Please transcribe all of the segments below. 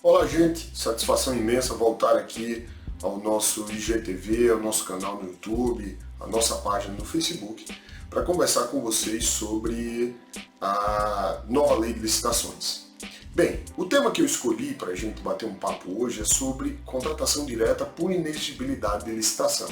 Olá, gente, satisfação imensa voltar aqui ao nosso IGTV, ao nosso canal no YouTube, a nossa página no Facebook, para conversar com vocês sobre a nova lei de licitações. Bem, o tema que eu escolhi para a gente bater um papo hoje é sobre contratação direta por inexigibilidade de licitação.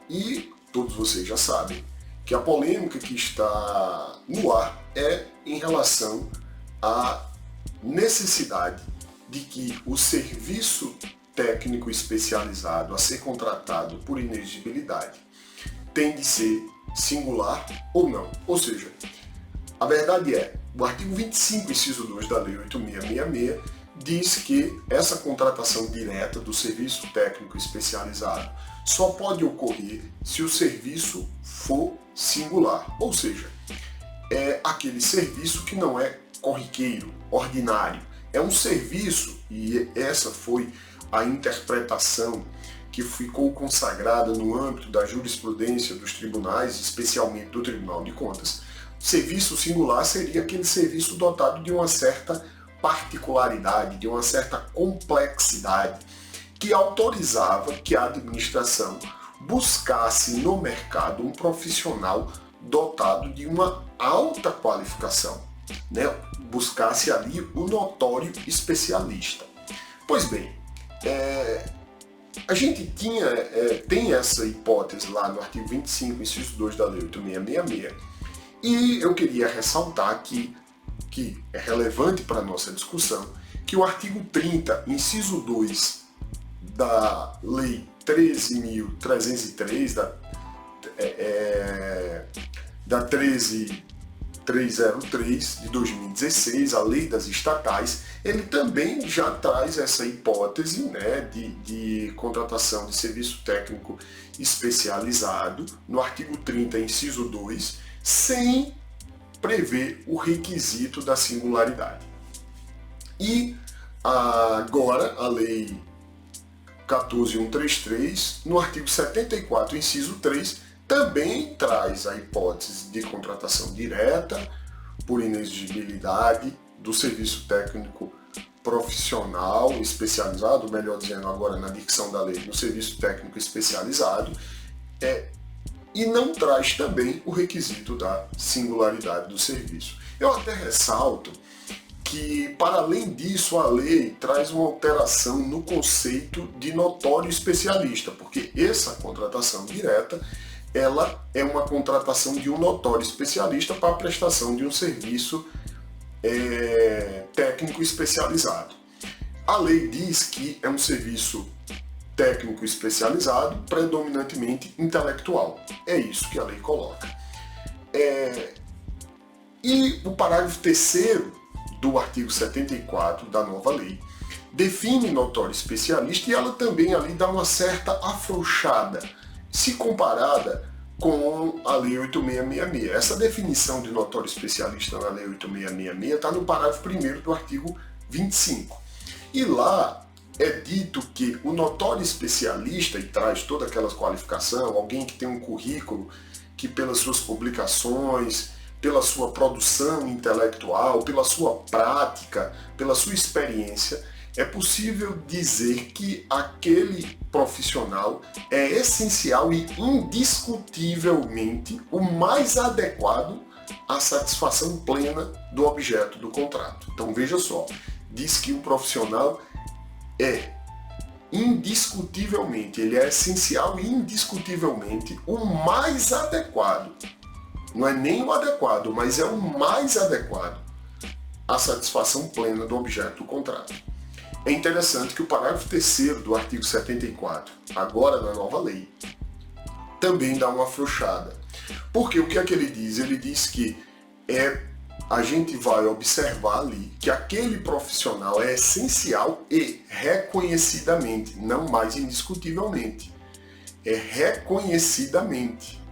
E todos vocês já sabem que a polêmica que está no ar é em relação à necessidade de que o serviço técnico especializado a ser contratado por inexigibilidade tem de ser singular ou não. Ou seja, a verdade é, o artigo 25, inciso 2 da Lei 8.666 diz que essa contratação direta do serviço técnico especializado só pode ocorrer se o serviço for singular, ou seja, é aquele serviço que não é corriqueiro, ordinário. É um serviço, e essa foi a interpretação que ficou consagrada no âmbito da jurisprudência dos tribunais, especialmente do Tribunal de Contas. Serviço singular seria aquele serviço dotado de uma certa particularidade, de uma certa complexidade, que autorizava que a administração buscasse no mercado um profissional dotado de uma alta qualificação, né? Buscasse ali o notório especialista. Pois bem, a gente tem essa hipótese lá no artigo 25, inciso 2 da Lei 8.666, e eu queria ressaltar aqui que é relevante para a nossa discussão que o artigo 30, inciso 2 da Lei 13.303, da 13.303 de 2016, a Lei das Estatais, ele também já traz essa hipótese, né, de contratação de serviço técnico especializado no artigo 30, inciso 2, sem prever o requisito da singularidade. E agora a Lei 14.133, no artigo 74, inciso 3, também traz a hipótese de contratação direta por inexigibilidade do serviço técnico profissional especializado, melhor dizendo agora na dicção da lei, do serviço técnico especializado, e não traz também o requisito da singularidade do serviço. Eu até ressalto que, para além disso, a lei traz uma alteração no conceito de notório especialista, porque essa contratação direta ela é uma contratação de um notório especialista para a prestação de um serviço técnico especializado. A lei diz que é um serviço técnico especializado, predominantemente intelectual. É isso que a lei coloca. E o parágrafo 3º do artigo 74 da nova lei define notório especialista, e ela também ali dá uma certa afrouxada, se comparada com a Lei 8.666. Essa definição de notório especialista na Lei 8.666 está no parágrafo 1º do artigo 25. E lá é dito que o notório especialista, e traz toda aquela qualificação, alguém que tem um currículo que pelas suas publicações, pela sua produção intelectual, pela sua prática, pela sua experiência, é possível dizer que aquele profissional é essencial e indiscutivelmente o mais adequado à satisfação plena do objeto do contrato. Então veja só, diz que o profissional é indiscutivelmente, ele é essencial e indiscutivelmente o mais adequado. Não é nem o adequado, mas é o mais adequado à satisfação plena do objeto do contrato. É interessante que o parágrafo 3º do artigo 74, agora na nova lei, também dá uma afrouxada. Porque o que é que ele diz? Ele diz que a gente vai observar ali que aquele profissional é essencial e reconhecidamente, não mais indiscutivelmente, é reconhecidamente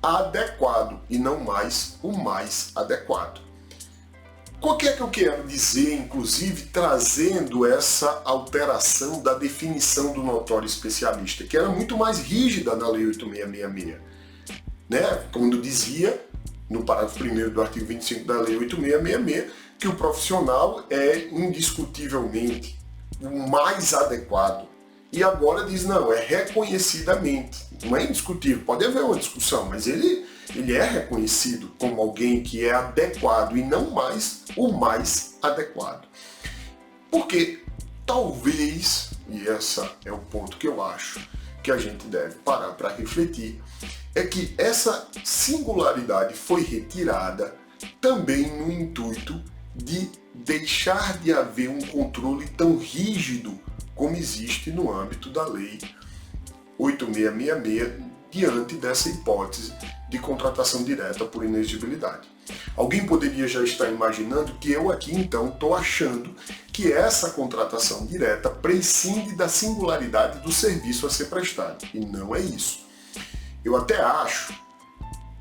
adequado e não mais o mais adequado. O que é que eu quero dizer, inclusive, trazendo essa alteração da definição do notório especialista, que era muito mais rígida na Lei 8.666, né? Quando dizia, no parágrafo 1º do artigo 25 da Lei 8.666, que o profissional é indiscutivelmente o mais adequado. E agora diz, não, é reconhecidamente. Não é indiscutível, pode haver uma discussão, mas ele é reconhecido como alguém que é adequado e não mais o mais adequado. Porque talvez, e esse é o ponto que eu acho que a gente deve parar para refletir, é que essa singularidade foi retirada também no intuito de deixar de haver um controle tão rígido como existe no âmbito da Lei 8666 diante dessa hipótese de contratação direta por inexigibilidade. Alguém poderia já estar imaginando que eu aqui então estou achando que essa contratação direta prescinde da singularidade do serviço a ser prestado. E não é isso. Eu até acho,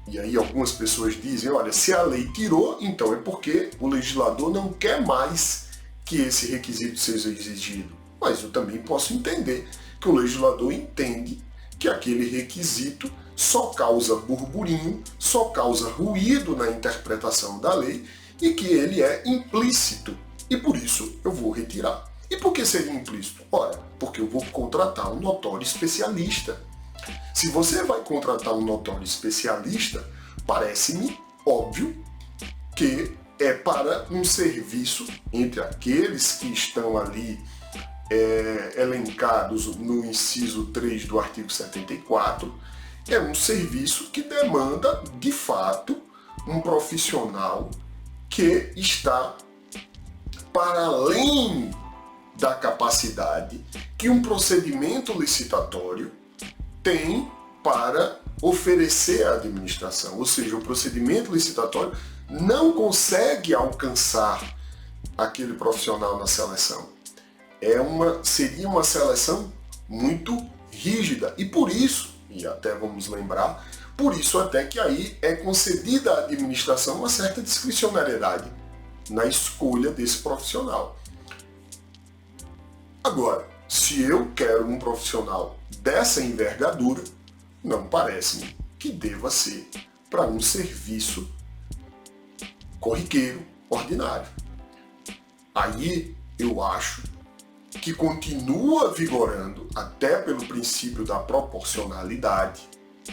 e aí algumas pessoas dizem, olha, se a lei tirou, então é porque o legislador não quer mais que esse requisito seja exigido. Mas eu também posso entender que o legislador entende que aquele requisito só causa burburinho, só causa ruído na interpretação da lei e que ele é implícito. E por isso eu vou retirar. E por que seria implícito? Ora, porque eu vou contratar um notório especialista. Se você vai contratar um notório especialista, parece-me óbvio que é para um serviço entre aqueles que estão ali elencados no inciso 3 do artigo 74, é um serviço que demanda, de fato, um profissional que está para além da capacidade que um procedimento licitatório tem para oferecer à administração. Ou seja, o procedimento licitatório não consegue alcançar aquele profissional na seleção. Seria uma seleção muito rígida. E por isso, e até vamos lembrar, por isso até que aí é concedida à administração uma certa discricionariedade na escolha desse profissional. Agora, se eu quero um profissional dessa envergadura, não parece-me que deva ser para um serviço corriqueiro, ordinário. Aí eu acho que continua vigorando, até pelo princípio da proporcionalidade,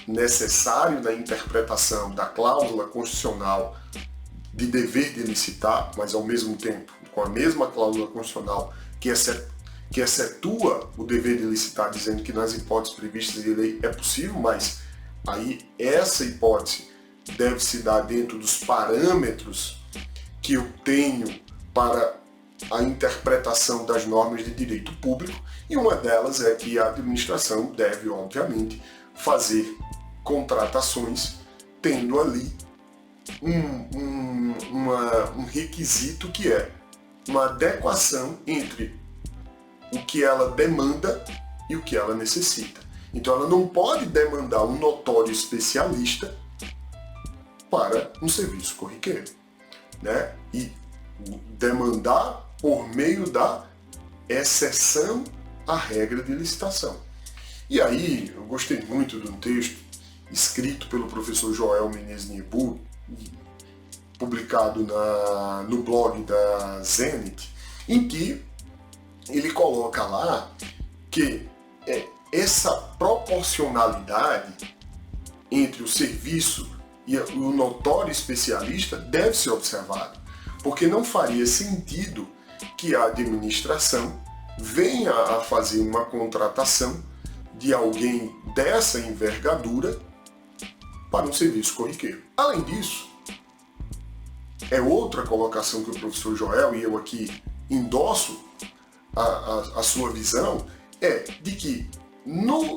necessário na interpretação da cláusula constitucional de dever de licitar, mas ao mesmo tempo com a mesma cláusula constitucional que excetua o dever de licitar, dizendo que nas hipóteses previstas em lei é possível, mas aí essa hipótese deve se dar dentro dos parâmetros que eu tenho para a interpretação das normas de direito público, e uma delas é que a administração deve, obviamente, fazer contratações tendo ali um requisito que é uma adequação entre o que ela demanda e o que ela necessita. Então ela não pode demandar um notório especialista para um serviço corriqueiro, né? E demandar por meio da exceção à regra de licitação. E aí, eu gostei muito de um texto escrito pelo professor Joel Menezes Niebuhr, publicado no blog da Zenit, em que ele coloca lá que essa proporcionalidade entre o serviço e o notório especialista deve ser observada, porque não faria sentido que a administração venha a fazer uma contratação de alguém dessa envergadura para um serviço corriqueiro. Além disso, é outra colocação que o professor Joel e eu aqui endosso a sua visão, é de que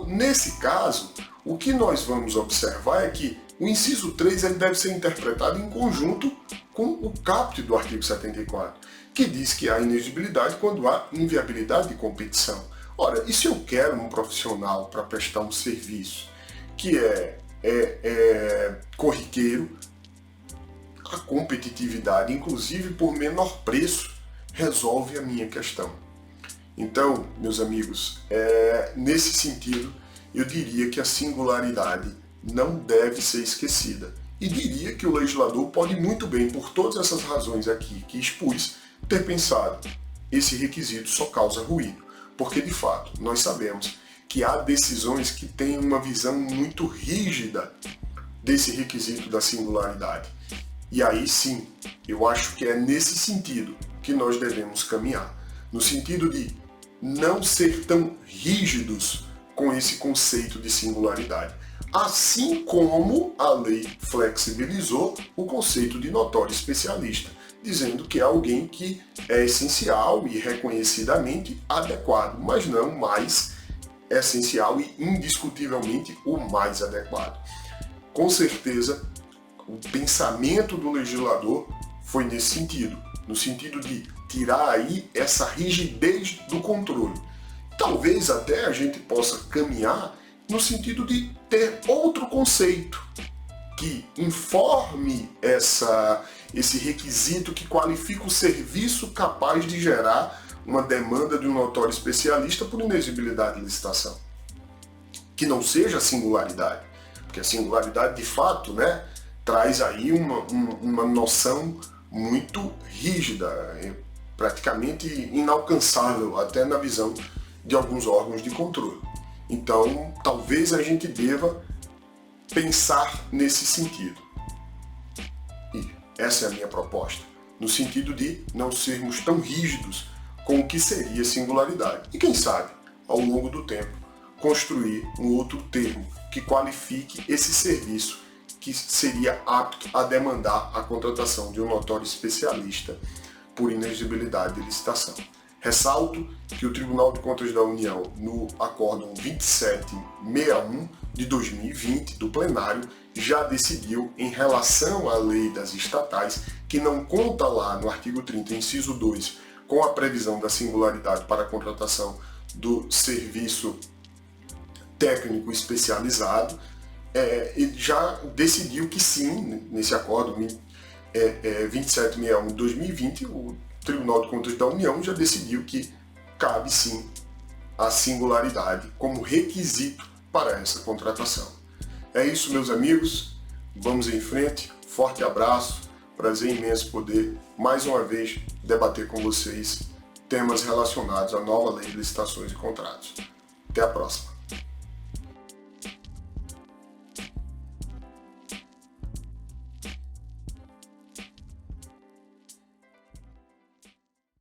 nesse caso, o que nós vamos observar é que o inciso 3 ele deve ser interpretado em conjunto com o caput do artigo 74, que diz que há inexigibilidade quando há inviabilidade de competição. Ora, e se eu quero um profissional para prestar um serviço que é corriqueiro, a competitividade, inclusive por menor preço, resolve a minha questão. Então, meus amigos, nesse sentido, eu diria que a singularidade não deve ser esquecida. E diria que o legislador pode muito bem, por todas essas razões aqui que expus, ter pensado: esse requisito só causa ruído, porque de fato nós sabemos que há decisões que têm uma visão muito rígida desse requisito da singularidade. E aí sim, eu acho que é nesse sentido que nós devemos caminhar, no sentido de não ser tão rígidos com esse conceito de singularidade. Assim como a lei flexibilizou o conceito de notório especialista, dizendo que é alguém que é essencial e reconhecidamente adequado, mas não mais essencial e indiscutivelmente o mais adequado. Com certeza, o pensamento do legislador foi nesse sentido, no sentido de tirar aí essa rigidez do controle. Talvez até a gente possa caminhar no sentido de ter outro conceito que informe esse requisito que qualifica o serviço capaz de gerar uma demanda de um notório especialista por inexigibilidade de licitação. Que não seja a singularidade, porque a singularidade de fato, né, traz aí uma noção muito rígida, praticamente inalcançável até na visão de alguns órgãos de controle. Então, talvez a gente deva pensar nesse sentido. E essa é a minha proposta, no sentido de não sermos tão rígidos com o que seria singularidade. E quem sabe, ao longo do tempo, construir um outro termo que qualifique esse serviço que seria apto a demandar a contratação de um notório especialista por inexigibilidade de licitação. Ressalto que o Tribunal de Contas da União, no Acórdão 2761 de 2020 do plenário, já decidiu em relação à lei das estatais, que não conta lá no artigo 30, inciso 2, com a previsão da singularidade para a contratação do serviço técnico especializado, ele já decidiu que sim, nesse acórdão 2761 de 2020, o Tribunal de Contas da União já decidiu que cabe sim a singularidade como requisito para essa contratação. É isso, meus amigos, vamos em frente, forte abraço, prazer imenso poder mais uma vez debater com vocês temas relacionados à nova lei de licitações e contratos. Até a próxima.